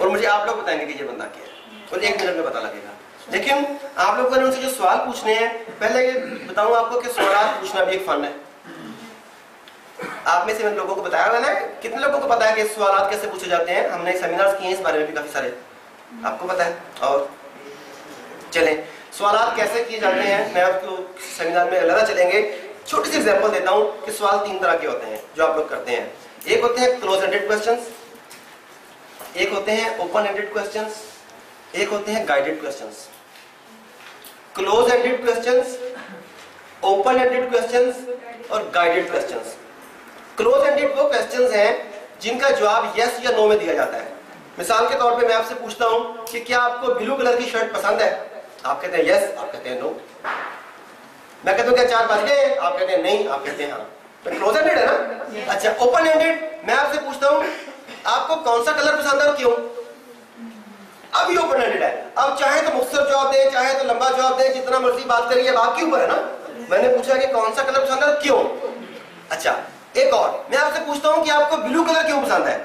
और मुझे आप लोग बताएंगे कि ये बंदा क्या है, और 1 मिनट में पता लगेगा। लेकिन आप लोगों ने उनसे जो सवाल पूछने हैं, पहले ये बताऊं आपको कि सवाल पूछना भी एक फन है। आप में से मैंने लोगों को बताया हुआ ना, कितने लोगों को पता है कि सवाल कैसे पूछे जाते हैं? हमने सेमिनार्स किए हैं इस बारे में भी काफी सारे, आपको पता है। और चलें सवाल कैसे किए जाते हैं मैं आपको सेमिनार में अलग चलेंगे। छोटी सी एग्जांपल देता हूं कि सवाल 3 तरह के होते हैं जो आप लोग करते हैं। एक होते हैं क्लोज एंडेड क्वेश्चंस, एक होते हैं ओपन एंडेड क्वेश्चंस, एक होते हैं guided questions. Close ended questions, open ended questions और गाइडेड क्वेश्चंस। क्लोज एंडेड वो क्वेश्चंस हैं जिनका जवाब यस या नो में दिया जाता है। मिसाल के तौर पे मैं आपसे पूछता हूं कि क्या आपको ब्लू कलर की शर्ट पसंद है? आप कहते हैं यस, आप कहते हैं नो। मैं कहता हूं क्या 4 बज गए? आप कहते हैं नहीं, आप कहते हैं हाँ। तो क्लोज एंडेड है ना। अच्छा ओपन एंडेड मैं आपसे पूछता हूं आपको कौन सा कलर पसंद है और क्यों? अब ये ओपन एंडेड है। अब चाहे तो मुख्तसर जवाब दें, चाहे तो लंबा जवाब दें, जितना मर्जी बात करिए, अब आपके ऊपर है ना। मैंने पूछा कि कौन सा कलर पसंद है और क्यों। अच्छा एक और मैं आपसे पूछता हूं कि आपको ब्लू कलर क्यों पसंद है?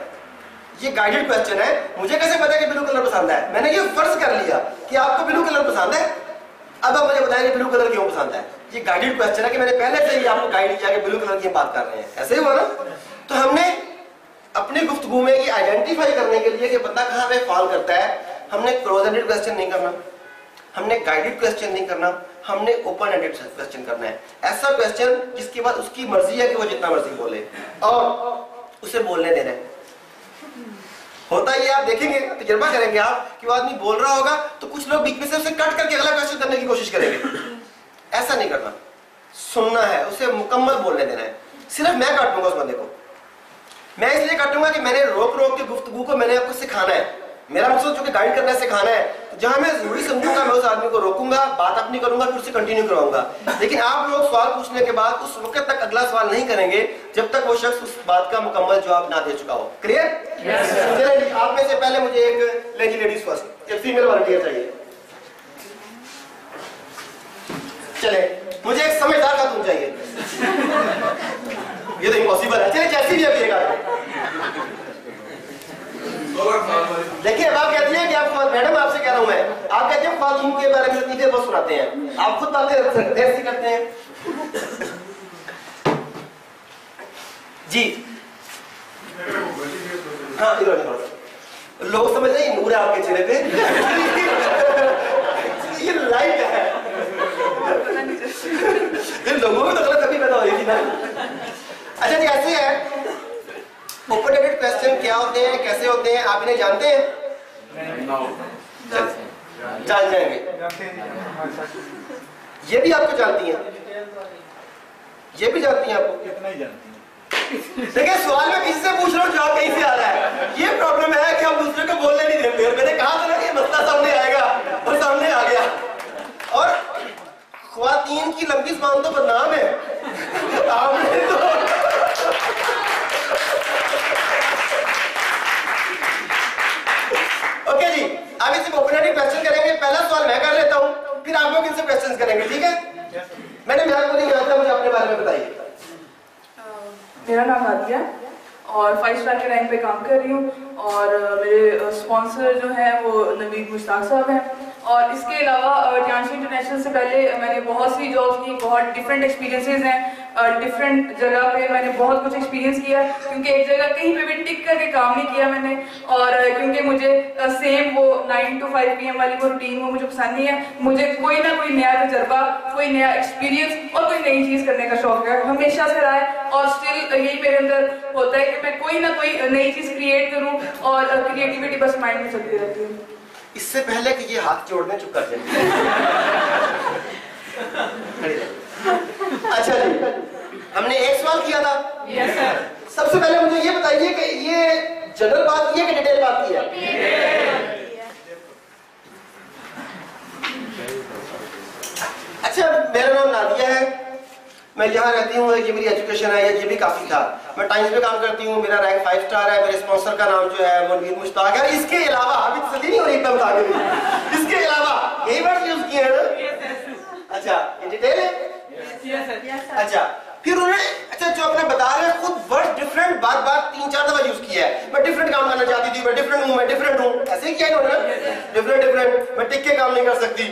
ये गाइडेड क्वेश्चन है। मुझे कैसे पता है कि ब्लू कलर पसंद है? मैंने ये फर्ज कर लिया कि आपको ब्लू कलर पसंद है, अब आप मुझे बताएं कि ब्लू कलर क्यों पसंद है। ये गाइडेड क्वेश्चन है कि मैंने पहले से ही आपको गाइड किया कि ब्लू कलर की बात कर रहे हैं, ऐसे ही हुआ ना। तो हमने अपनी गुफ्तगू में ये आइडेंटिफाई करने के लिए कि बंदा कहां पे फॉल करता है, हमने क्लोज एंडेड क्वेश्चन नहीं करना, हमने गाइडेड क्वेश्चन नहीं करना, हमने ओपन एंडेड क्वेश्चन करना है। ऐसा क्वेश्चन जिसके बाद उसकी मर्जी है कि वो जितना मर्जी बोले और उसे बोलने देना है। होता ये आप देखेंगे, तजुर्बा करेंगे आप कि वो आदमी बोल रहा होगा तो कुछ लोग बीच में से उसे कट करके अगला क्वेश्चन करने की कोशिश करेंगे। ऐसा नहीं करना, सुनना है, उसे मुकम्मल बोलने देना है। सिर्फ मैं काटूंगा उस बंदे को। मैं इसलिए काटूंगा कि मैंने रोक रोक के गुफ्तगू को मैंने आपको सिखाना है। मेरा मकसद चूंकि गाइड करना है, सिखाना है, तो जहां मैं जरूरी समझूंगा मैं उस आदमी को रोकूंगा, बात अपनी करूंगा, फिर उसे कंटिन्यू करवाऊंगा। लेकिन आप लोग सवाल पूछने के बाद उस वक्त तक अगला सवाल नहीं करेंगे जब तक वो शख्स उस बात का मुकम्मल जवाब ना दे चुका हो। क्लियर? चलिए आप में से पहले मुझे एक लेडीज फर्स्ट, एक फीमेल वॉलंटियर चाहिए। चले मुझे एक समझदार खातून चाहिए। ये तो इम्पॉसिबल है। चलिए जैसी भी अभी देखिए अब आप कहती हैं कि आप मैडम आपसे कह रहा हूं मैं, आप कहते हैं खातून के बारे में लतीफे बहुत सुनाते हैं, आप खुद बातें ऐसी करते हैं जी। हाँ लोग समझ रहे हैं नूर है आपके चेहरे पे। ये लाइट है। इन लोगों में तो गलत कभी पैदा हो रही थी ना। अच्छा जी ऐसे है, ओपन एंडेड क्वेश्चन क्या होते हैं, कैसे होते हैं, आप इन्हें जानते हैं? जान जाएंगे। ये भी आपको जानती हैं, ये भी जानती हैं, आपको कितना ही जानती हैं। देखिए सवाल में किसी से पूछ रहा हूँ जवाब कहीं से आ रहा है। ये प्रॉब्लम है कि हम दूसरे को बोलने नहीं देते। और मैंने कहा था ना कि मसला सामने आएगा और सामने आ गया। और ख्वातीन की लंबी ज़बान तो बदनाम है। आपने तो ओके जी, आगे से ओपन एंडेड क्वेश्चन करेंगे। पहला सवाल मैं कर लेता हूं, फिर आप लोग इनसे क्वेश्चंस करेंगे, ठीक है? मैंने आपको नहीं जानता, मुझे अपने बारे में बताइए। मेरा नाम नादिया। और 5 स्टार के रैंक पे काम कर रही हूँ। और मेरे स्पॉन्सर जो हैं वो नवीद मुश्ताक साहब हैं। और इसके अलावा टियांशी इंटरनेशनल से पहले मैंने बहुत सी जॉब्स की, बहुत डिफरेंट एक्सपीरियंसेस हैं, डिफरेंट जगह पे मैंने बहुत कुछ एक्सपीरियंस किया है, क्योंकि एक जगह कहीं पे भी टिक करके काम नहीं किया मैंने। और क्योंकि मुझे सेम वो 9 to 5 PM वाली वो रूटीन वो मुझे पसंद नहीं है। मुझे कोई ना कोई नया तजर्बा, कोई नया एक्सपीरियंस और कोई नई चीज़ करने का शौक है, हमेशा से रहा है। और स्टिल यही मेरे अंदर होता है कि मैं कोई ना कोई नई चीज़ क्रिएट करूँ और क्रिएटिविटी बस माइंड में चलती रहती है। इससे पहले कि ये हाथ जोड़ दें, चुप कर जाए। अच्छा जी, हमने एक सवाल किया था। Yes sir. सबसे पहले मुझे ये बताइए कि ये जनरल बात की है कि डिटेल बात की है? अच्छा, मेरा नाम नादिया है, मैं यहाँ रहती हूँ, ये मेरी एजुकेशन है, ये भी काफी था। मैं टाइम्स में काम करती हूँ, मेरा रैंक 5 स्टार है, मेरे स्पॉन्सर का नाम जो है वो नवीद मुश्ताक है। इसके अलावा अभी तसल्ली नहीं हो रही एकदम आगे भी, इसके अलावा यही वर्ड यूज किए हैं ना? अच्छा, ये डिटेल है? अच्छा, फिर उन्होंने, अच्छा जो अपने बता रहे हैं खुद वर्ड डिफरेंट बार बार 3-4 दफा यूज किया है। मैं डिफरेंट काम करना चाहती थी, मैं डिफरेंट हूँ, मैं डिफरेंट हूँ, ऐसे ही किया इन्होंने, डिफरेंट। मैं टिक के काम नहीं कर सकती।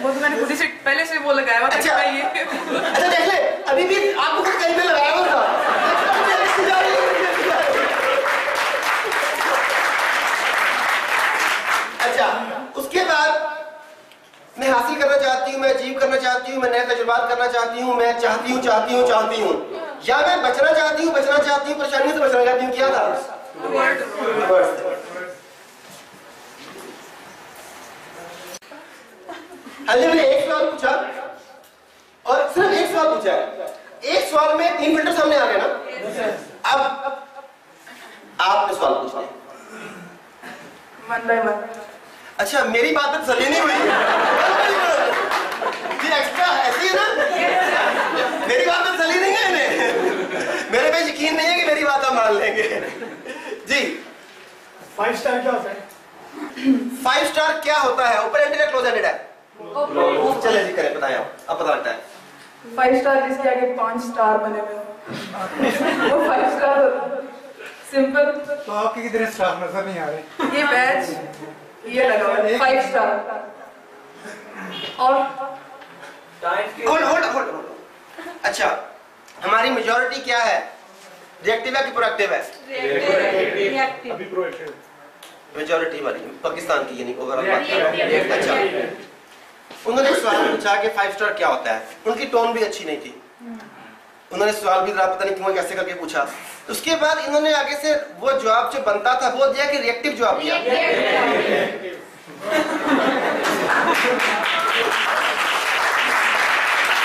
वो तो मैंने खुद ही से पहले से वो लगाया हुआ था। अच्छा, अच्छा देख ले, अभी भी आपको खुद कहीं पे लगाया हुआ था। अच्छा, उसके बाद मैं हासिल करना चाहती हूँ, मैं अचीव करना चाहती हूँ, मैं नए तजुर्बात करना चाहती हूँ, मैं चाहती हूँ या मैं बचना चाहती हूँ, परेशानी से बचना चाहती हूँ। क्या था? अली मैंने एक सवाल पूछा और सिर्फ एक सवाल पूछा है, एक सवाल में 3 फिल्टर सामने आ गए ना। अब आपने सवाल पूछना है वन बाय वन। अच्छा, मेरी बात में तसल्ली नहीं हुई। ये एक्स्ट्रा ऐसे ही ना, मेरी बात में तसल्ली नहीं है इन्हें, मेरे पे यकीन नहीं है कि मेरी बात आप मान लेंगे। जी, 5 स्टार क्या होता है? 5 स्टार क्या होता है? ओपन एंडेड है, क्लोज एंडेड है? चले जी करें, बताएं आप, अब पता लगता है। 5 स्टार जिसके आगे 5 स्टार बने हुए वो 5 स्टार। सिंपल। तो आपके कितने स्टार नजर नहीं आ रहे? ये बैच ये लगा हुआ है 5 स्टार। और होल्ड। अच्छा, हमारी मेजॉरिटी क्या है? रिएक्टिव है कि प्रोएक्टिव है? रिएक्टिव। अभी प्रोएक्टिव मेजॉरिटी हमारी पाकिस्तान की, यानी ओवरऑल बात कर रहे हैं। अच्छा, उन्होंने सवाल पूछा कि 5 स्टार क्या होता है, उनकी टोन भी अच्छी नहीं थी, उन्होंने सवाल भी पता नहीं क्यों कैसे करके पूछा। उसके बाद इन्होंने आगे से वो जवाब जो बनता था वो दिया कि रिएक्टिव जवाब दिया।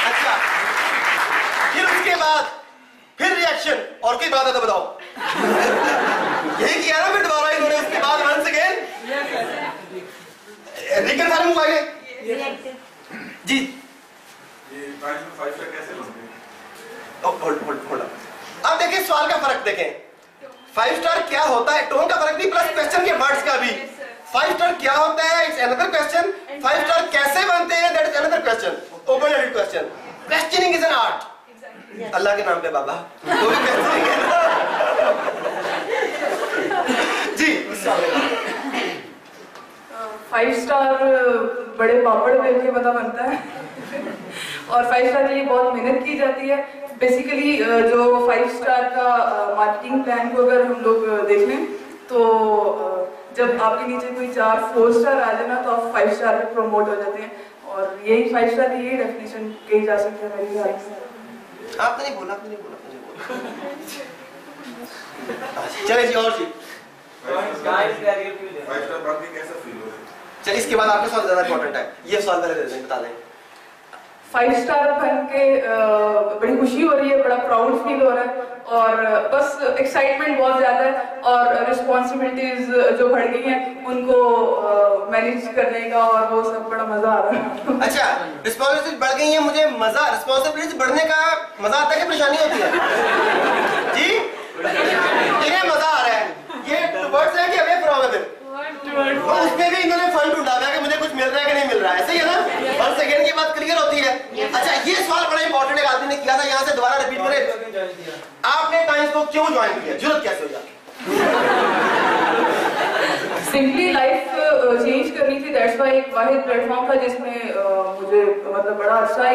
अच्छा, फिर उसके बाद फिर रिएक्शन और कोई बात है तो बताओ। यही किया ना फिर दोबारा इन्होंने, उसके बाद वंस अगेन रिकन्फर्म हुआ ये। जी, ये 5 स्टार कैसे बनते हैं? होल्ड। अब देखिए सवाल का फर्क देखें, 5 स्टार क्या होता है, टोन का फर्क भी प्लस क्वेश्चन के वर्ड्स का भी। 5 स्टार क्या होता है, इट्स अनदर क्वेश्चन। 5 स्टार कैसे बनते हैं, that is another question, open ended question. Questioning is an art. Allah के नाम पे बाबा, वो भी क्वेश्चनिंग है ना। जी, 5 स्टार बड़े पापड़ बेल के पता बनता है। और 5 स्टार के लिए बहुत मेहनत की जाती है। बेसिकली जो 5 स्टार का मार्केटिंग प्लान को अगर हम लोग देख लें तो जब आपके नीचे कोई 4 स्टार आ जाए ना तो आप 5 स्टार पे प्रमोट हो जाते हैं। और यही 5 स्टार की यही डेफिनेशन कही जा सकती है मेरे ख्याल से। आपने नहीं बोला, चलिए जी। और जी, 5 स्टार बन के कैसा फील हो रहा है? चलिए इसके बाद आपका सवाल ज्यादा इंपॉर्टेंट है, ये सवाल पहले दे दें, बता दें। 5 स्टार बन के बड़ी खुशी हो रही है, बड़ा प्राउड फील हो रहा है और बस एक्साइटमेंट बहुत ज़्यादा है और रिस्पॉन्सिबिलिटीज जो बढ़ गई हैं उनको मैनेज करने का और वो सब बड़ा मज़ा आ रहा है। अच्छा, रिस्पॉन्सिबिलिटीज बढ़ गई है, मुझे मजा, रिस्पॉन्सिबिलिटीज बढ़ने का मजा आता है कि परेशानी होती है? जी, इन्हें मजा आ रहा है, ये वर्ड्स है कि अवे फ्रॉम इट? मिल रहा है कि नहीं मिल रहा है, सही है ना? और सेकंड की बात क्लियर होती है। अच्छा, ये सवाल बड़ा इंपॉर्टेंट है, आदमी ने किया था, यहाँ से दोबारा रिपीट करें। आपने टाइम्स को क्यों ज्वाइन किया, जरूरत कैसे हो जाती? सिंपली लाइफ चेंज करनी थी, दैट्स व्हाई एक वाहिद प्लेटफॉर्म था जिसमें मुझे मतलब बड़ा अच्छा